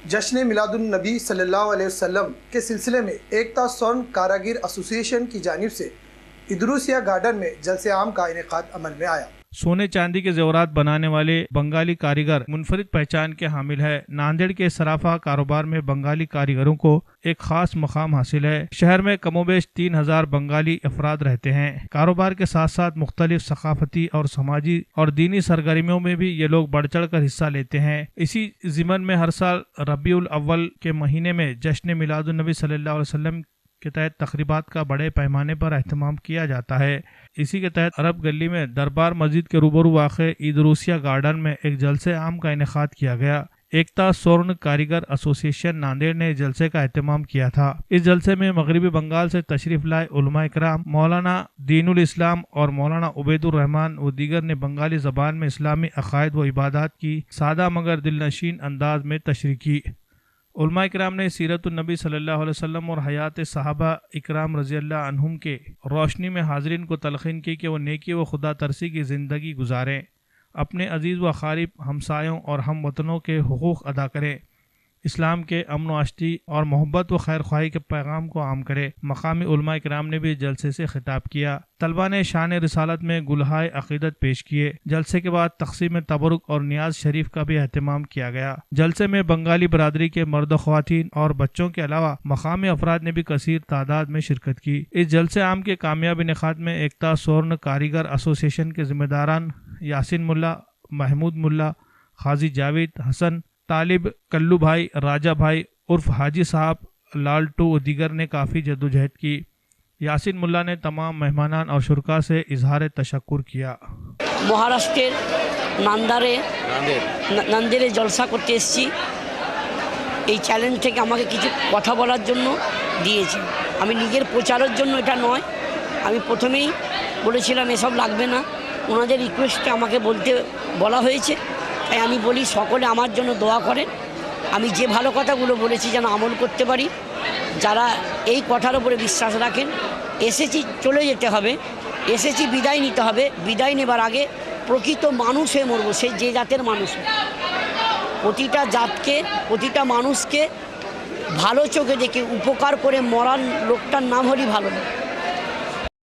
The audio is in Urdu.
جشن میلاد النبی صلی اللہ علیہ وسلم کے سلسلے میں ایکتا سورن کاراگر ایسوسی ایشن کی جانب سے ادروسیہ گارڈن میں جلسہ عام کا انعقاد عمل میں آیا۔ سونے چاندی کے زیورات بنانے والے بنگالی کاریگر منفرد پہچان کے حامل ہے۔ ناندیڑ کے سرافہ کاروبار میں بنگالی کاریگروں کو ایک خاص مقام حاصل ہے۔ شہر میں کم و بیش 3000 بنگالی افراد رہتے ہیں۔ کاروبار کے ساتھ ساتھ مختلف ثقافتی اور سماجی اور دینی سرگرمیوں میں بھی یہ لوگ بڑھ چڑھ کر حصہ لیتے ہیں۔ اسی ضمن میں ہر سال ربیع الاول کے مہینے میں جشن میلاد النبی صلی اللہ علیہ وسلم کے تحت تقریبات کا بڑے پیمانے پر اہتمام کیا جاتا ہے۔ اسی کے تحت عرب گلی میں دربار مسجد کے روبرو واقع ادروسیہ گارڈن میں ایک جلسہ عام کا انعقاد کیا گیا۔ ایکتا سورن کاریگر ایسوسی ایشن ناندیڑ نے جلسے کا اہتمام کیا تھا۔ اس جلسے میں مغربی بنگال سے تشریف لائے علماء کرام، مولانا دین الاسلام اور مولانا عبید الرحمان و دیگر نے بنگالی زبان میں اسلامی عقائد و عبادات کی سادہ مگر دلنشین انداز میں تشریح کی۔ علماء کرام نے سیرت النبی صلی اللہ علیہ وسلم اور حیات صحابہ اکرام رضی اللہ عنہم کے روشنی میں حاضرین کو تلقین کی کہ وہ نیکی و خدا ترسی کی زندگی گزاریں، اپنے عزیز و اقارب، ہمسایوں اور ہم وطنوں کے حقوق ادا کریں، اسلام کے امن و آشتی اور محبت و خیر خواہی کے پیغام کو عام کرے۔ مقامی علماء کرام نے بھی جلسے سے خطاب کیا۔ طلبہ نے شان رسالت میں گلہائے عقیدت پیش کیے۔ جلسے کے بعد تقسیم تبرک اور نیاز شریف کا بھی اہتمام کیا گیا۔ جلسے میں بنگالی برادری کے مرد و خواتین اور بچوں کے علاوہ مقامی افراد نے بھی کثیر تعداد میں شرکت کی۔ اس جلسے عام کے کامیاب انعقاد میں ایکتا سورن کاریگر ایسوسی ایشن کے ذمہ داران یاسین ملا، محمود ملا، قاضی جاوید حسن، طالب، کلو بھائی، راجہ بھائی عرف حاجی صاحب، لالٹو و دیگر نے کافی جدوجہد کی۔ یاسین ملا نے تمام مہمانان اور شرکا سے اظہار تشکر کیا۔ মহারাষ্ট্রের নান্দেড়ে জলসা করতে এসেছি। এই চ্যালেঞ্জ থেকে আমাকে কিছু কথা বলার জন্য দিয়েছে। আমি নিজের প্রচারের জন্য এটা নয়, আমি প্রথমেই বলেছিলাম এসব লাগবে না, ওনাদের রিকোয়েস্টে আমাকে বলা হয়েছে। তাই আমি বলি সকলে আমার জন্য দোয়া করেন, আমি যে ভালো কথাগুলো বলেছি যেন আমল করতে পারি। যারা এই কথার উপরে বিশ্বাস রাখেন, এসেছি চলে যেতে হবে, এসেছি বিদায় নিতে হবে, বিদায় নেবার আগে প্রকৃত মানুষ হয়ে মরবো, সে যে জাতের মানুষ। প্রতিটা জাতকে, প্রতিটা মানুষকে ভালো চোখে দেখে উপকার করে মরার লোকটার নাম হলেই ভালো না।